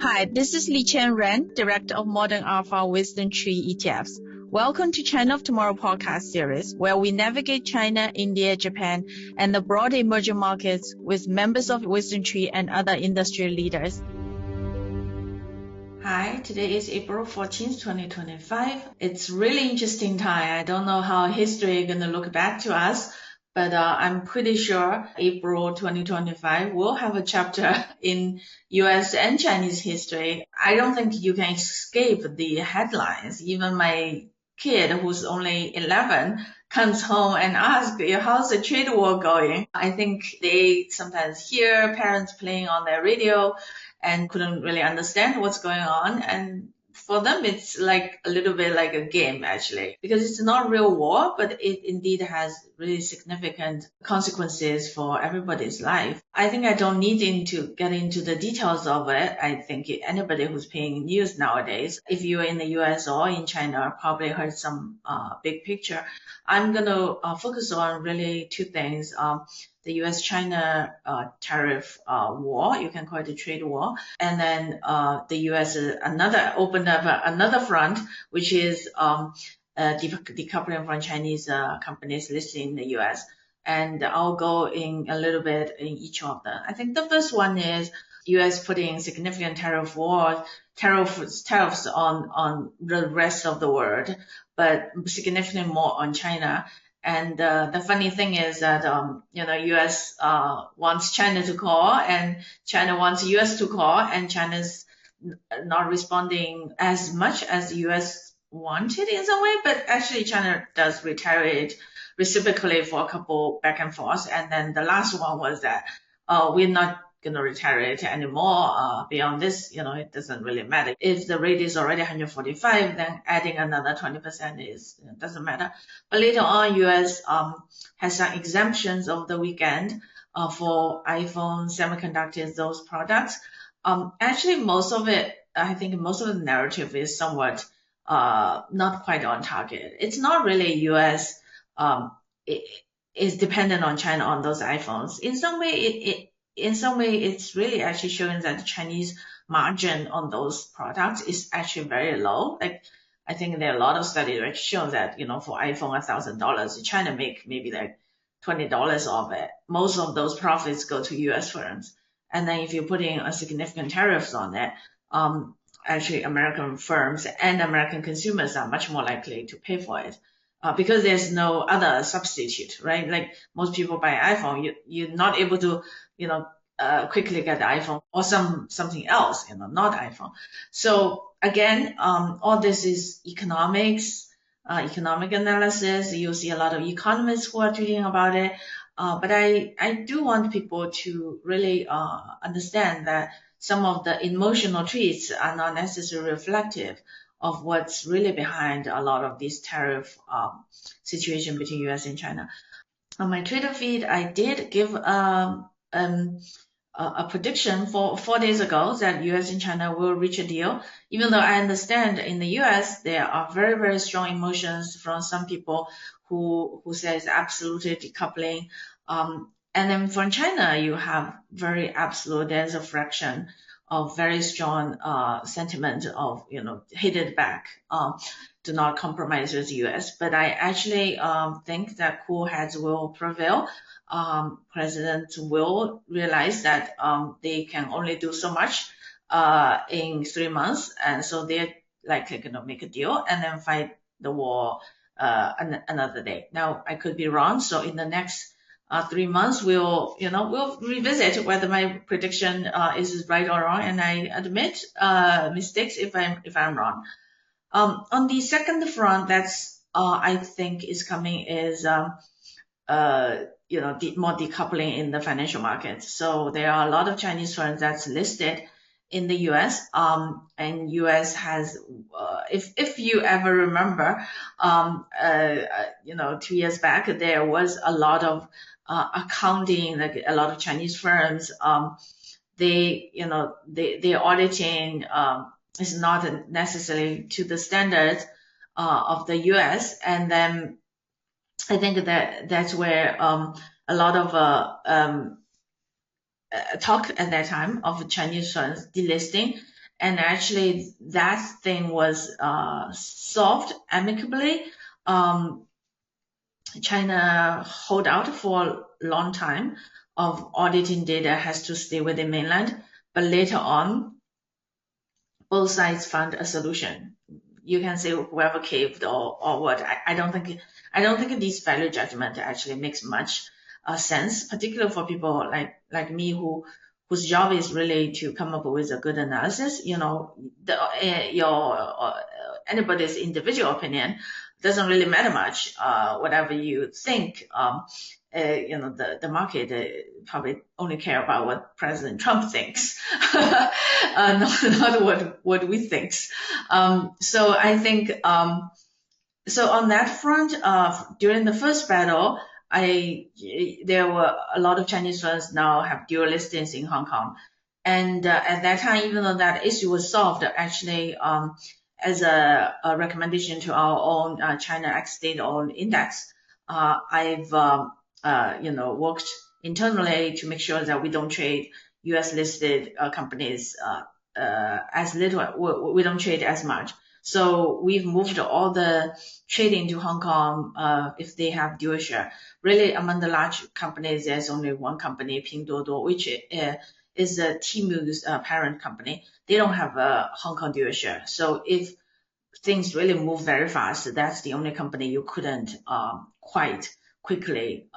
Hi, this is Liqian Ren, Director of Modern Alpha Wisdom Tree ETFs. Welcome to China of Tomorrow podcast series, where we navigate China, India, Japan, and the broader emerging markets with members of Wisdom Tree and other industry leaders. Hi, today is April 14th, 2025. It's really interesting time. I don't know how history is going to look back to us, but I'm pretty sure April 2025 will have a chapter in U.S. and Chinese history. I don't think you can escape the headlines. Even my kid, who's only 11, comes home and asks, how's the trade war going? I think they sometimes hear parents playing on their radio and couldn't really understand what's going on. And for them, it's like a little bit like a game, actually, because it's not real war, but it indeed has really significant consequences for everybody's life. I think I don't need to get into the details of it. I think anybody who's paying news nowadays, if you're in the US or in China, probably heard some big picture. I'm going to focus on really two things. The U.S. China tariff war, you can call it a trade war, and then the U.S. opened up another front, which is decoupling from Chinese companies listed in the U.S. And I'll go in a little bit in each of them. I think the first one is U.S. putting significant tariffs on the rest of the world, but significantly more on China. And the funny thing is that U.S. wants China to call, and China wants U.S. to call, and China's not responding as much as the U.S. wanted in some way. But actually, China does retaliate reciprocally for a couple back and forth. And then the last one was that we're not going to retaliate anymore. Beyond this, it doesn't really matter. If the rate is already 145, then adding another 20% doesn't matter. But later on, US has some exemptions over the weekend for iPhone, semiconductors, those products. Actually, I think most of the narrative is somewhat not quite on target. It's not really US is dependent on China on those iPhones. In some way, it's really actually showing that the Chinese margin on those products is actually very low. Like, I think there are a lot of studies that show that, for iPhone, $1,000, China make maybe like $20 of it. Most of those profits go to US firms. And then if you're putting a significant tariffs on it, actually American firms and American consumers are much more likely to pay for it. Because there's no other substitute, right? Like most people buy iPhone, you're not able to, quickly get the iPhone or something else, not iPhone. So again, all this is economic analysis. You'll see a lot of economists who are tweeting about it. But I do want people to really understand that some of the emotional tweets are not necessarily reflective of what's really behind a lot of this tariff situation between U.S. and China. On my Twitter feed, I did give a prediction for 4 days ago that U.S. and China will reach a deal, even though I understand in the U.S. there are very, very strong emotions from some people who says absolutely decoupling. And then from China, you have very absolute, there's a fraction of very strong sentiment of, hit it back, do not compromise with the U.S. But I actually think that cool heads will prevail. President will realize that they can only do so much in 3 months. And so they're likely going to make a deal and then fight the war another day. Now, I could be wrong. So in the next 3 months, we'll revisit whether my prediction is right or wrong, and I admit mistakes if I'm wrong. On the second front, that's I think is coming is more decoupling in the financial markets. So there are a lot of Chinese firms that's listed in the U.S. And U.S. has, if you ever remember, 2 years back, there was a lot of accounting, like a lot of Chinese firms, their auditing is not necessarily to the standards of the U.S. And then I think that's where a lot of talk at that time of Chinese firms delisting And actually that thing was solved amicably. Um, China hold out for a long time of auditing data has to stay within mainland, but later on, both sides found a solution. You can say whoever caved or what. I don't think this value judgment actually makes much sense, particularly for people like me whose job is really to come up with a good analysis. You know, your anybody's individual opinion doesn't really matter much. Whatever you think, you know, the market probably only care about what President Trump thinks, not what we think. So I think, so on that front, during the first battle, there were a lot of Chinese firms now have dual listings in Hong Kong. And at that time, even though that issue was solved, actually, as a recommendation to our own China X state-owned index, I've you know, worked internally to make sure that we don't trade U.S. listed companies as little. We don't trade as much. So we've moved all the trading to Hong Kong if they have dual share. Really, among the large companies, there's only one company, Pinduoduo, which is Timu's parent company. They don't have a Hong Kong dual share. So if things really move very fast, that's the only company you couldn't quite quickly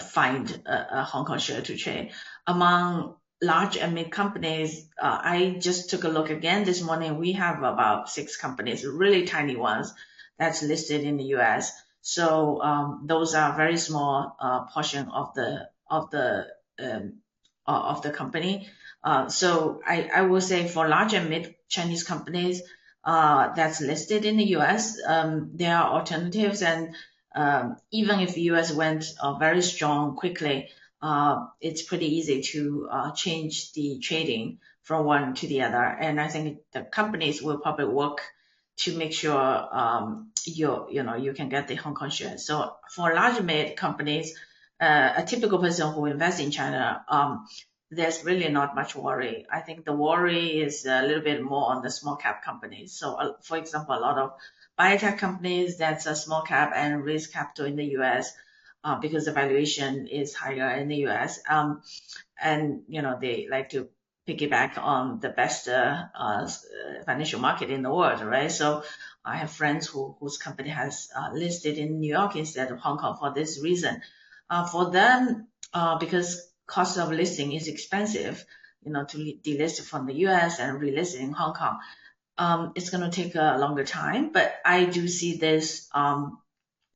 find a Hong Kong share to trade. Among large and mid companies, I just took a look again this morning. We have about 6 companies, really tiny ones, that's listed in the U.S. So those are very small portion of the company. So I will say for large and mid Chinese companies that's listed in the U.S., there are alternatives, and even if the U.S. went very strong quickly, it's pretty easy to change the trading from one to the other. And I think the companies will probably work to make sure you can get the Hong Kong share. So for large mid companies, a typical person who invests in China, there's really not much worry. I think the worry is a little bit more on the small cap companies. So for example, a lot of biotech companies that's a small cap and raise capital in the US because the valuation is higher in the US. And you know, they like to piggyback on the best financial market in the world, right? So I have friends whose company has listed in New York instead of Hong Kong for this reason. For them, because cost of listing is expensive, you know, to delist from the US and relist in Hong Kong, it's going to take a longer time, but I do see this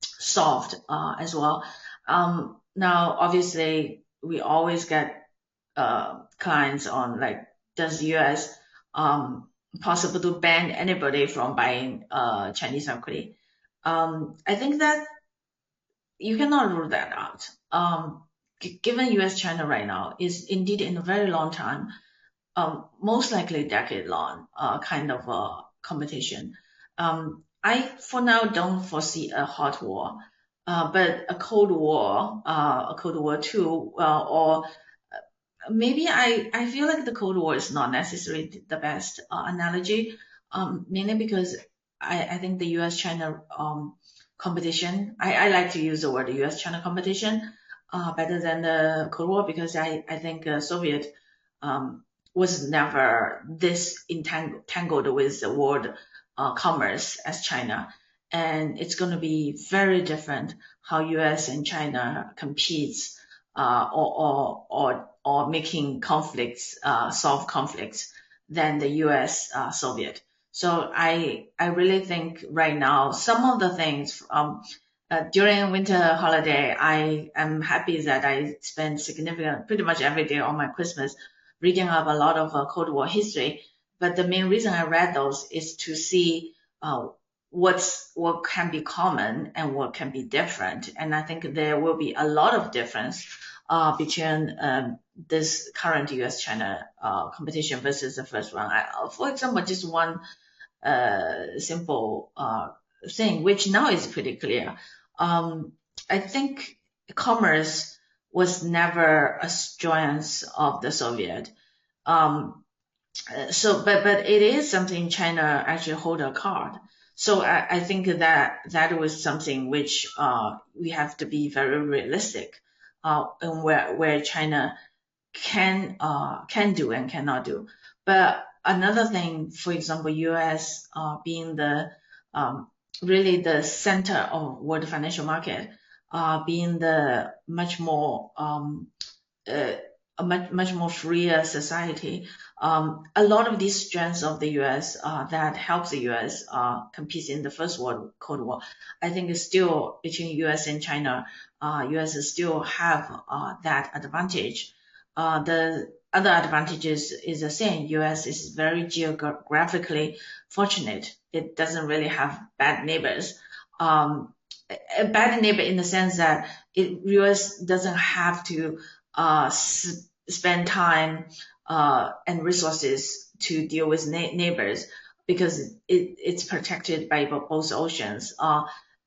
solved as well. Now, obviously, we always get clients on like, does US possible to ban anybody from buying Chinese equity? I think that you cannot rule that out. Given U.S. China right now is indeed in a very long time, most likely decade long kind of competition. I for now don't foresee a hot war, but a cold war 2, or maybe I feel like the Cold War is not necessarily the best analogy, mainly because I think the U.S. China competition. I like to use the word U.S. China competition better than the Cold War, because I think Soviet was never this entangled with the world commerce as China. And it's going to be very different how US and China competes or making conflicts, solve conflicts than the US Soviet. So I really think right now some of the things during winter holiday, I am happy that I spend pretty much every day on my Christmas reading up a lot of Cold War history. But the main reason I read those is to see what can be common and what can be different. And I think there will be a lot of difference between this current U.S.-China competition versus the first one. For example, just one simple thing, which now is pretty clear. I think commerce was never a strength of the Soviet. but it is something China actually hold a card. So I think that was something which we have to be very realistic, and where China can do and cannot do. But another thing, for example, U.S. Being the really the center of world financial market, being the much more uh, a much more freer society. A lot of these strengths of the U.S. That helps the U.S. Compete in the First World Cold War, I think is still between U.S. and China. U.S. still have that advantage. The other advantages is the same. U.S. is very geographically fortunate. It doesn't really have bad neighbors. A bad neighbor in the sense that U.S. doesn't have to spend time and resources to deal with neighbors because it's protected by both oceans.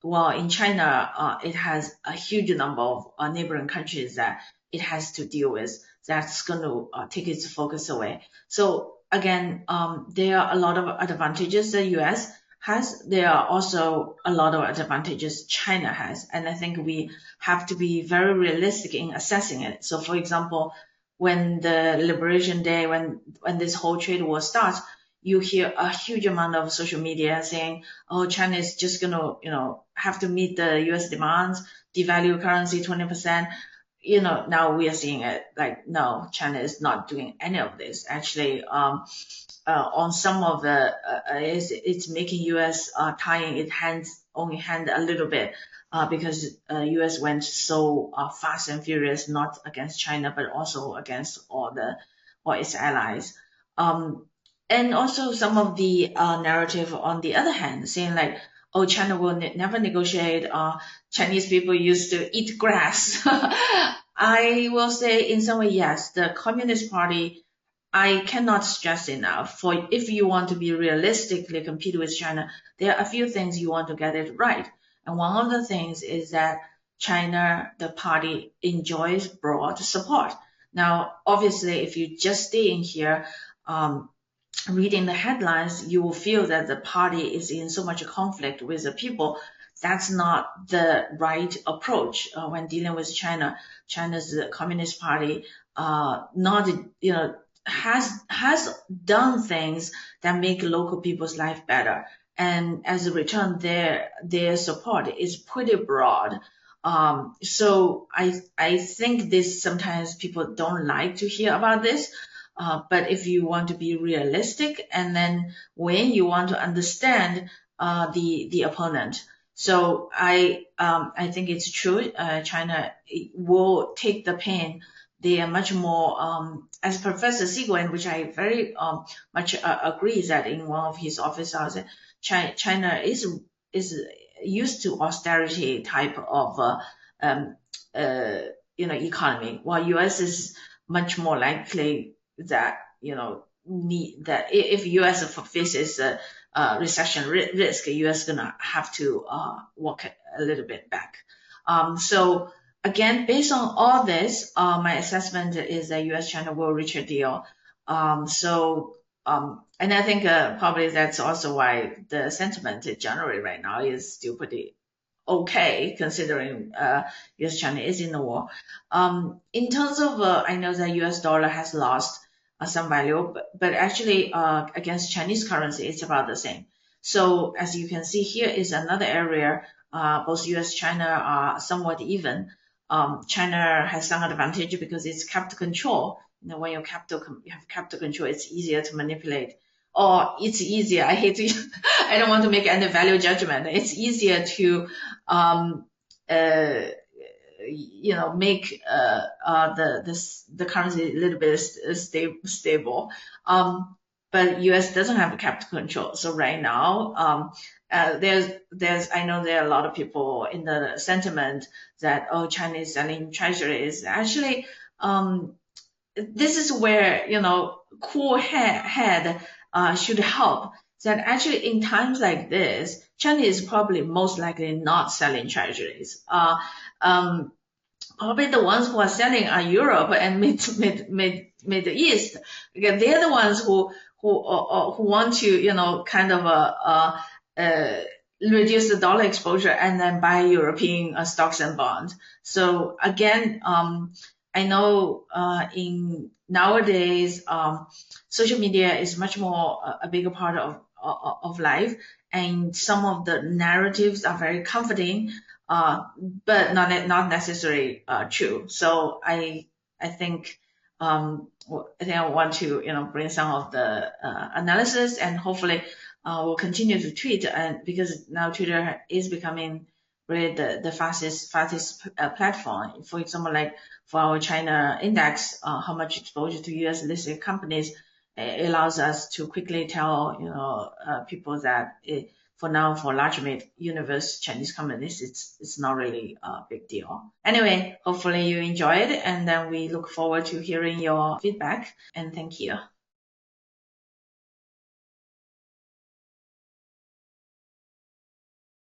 While in China, it has a huge number of neighboring countries that it has to deal with. That's going to take its focus away. So again, there are a lot of advantages the U.S. has. There are also a lot of advantages China has, and I think we have to be very realistic in assessing it. So, for example, when the Liberation Day, when this whole trade war starts, you hear a huge amount of social media saying, "Oh, China is just gonna, have to meet the U.S. demands, devalue currency 20%." Now we are seeing it like, no, China is not doing any of this. Actually, on some of the, it's making U.S. Tying its only hand a little bit, because U.S. went so fast and furious, not against China, but also against all its allies. And also some of the narrative on the other hand, saying like, oh, China will never negotiate. Chinese people used to eat grass. I will say in some way, yes, the Communist Party, I cannot stress enough for if you want to be realistically compete with China, there are a few things you want to get it right. And one of the things is that China, the party, enjoys broad support. Now, obviously, if you just stay in here, reading the headlines, you will feel that the party is in so much conflict with the people. That's not the right approach when dealing with China. China's Communist Party not has done things that make local people's life better, and as a return, their support is pretty broad. So I think this sometimes people don't like to hear about this. But if you want to be realistic, and then when you want to understand the opponent, so I think it's true. China will take the pain. They are much more, as Professor Siguen, which I very much agree that in one of his office hours, China is used to austerity type of economy, while U.S. is much more likely that need that if U.S. faces a recession risk, U.S. gonna have to walk a little bit back. So again, based on all this, my assessment is that U.S. China will reach a deal. And I think probably that's also why the sentiment generally right now is still pretty okay, considering U.S. China is in the war. In terms of, I know that U.S. dollar has lost some value, but actually against Chinese currency, it's about the same. So as you can see here is another area, both U.S. China are somewhat even. China has some advantage because it's capital control. When you have capital control, it's easier to manipulate. Or it's easier. I hate to, I don't want to make any value judgment. It's easier to, make the currency a little bit stable. But U.S. doesn't have capital control. So right now, there's I know there are a lot of people in the sentiment that, oh, China is selling treasuries. Actually, this is where cool head should help. That actually in times like this, China is probably most likely not selling treasuries. Probably the ones who are selling are Europe and Middle East. Because they're the ones who want to, kind of reduce the dollar exposure and then buy European stocks and bonds. So again, I know in nowadays, social media is much more a bigger part of life, and some of the narratives are very comforting, but not necessarily true. So I think I want to bring some of the analysis, and hopefully we'll continue to tweet, and because now Twitter is becoming really the fastest platform. For example, like for our China index, how much exposure to U.S. listed companies, it allows us to quickly tell people that for now, for large mid universe Chinese companies, it's not really a big deal. Anyway, hopefully you enjoyed, and then we look forward to hearing your feedback. And thank you.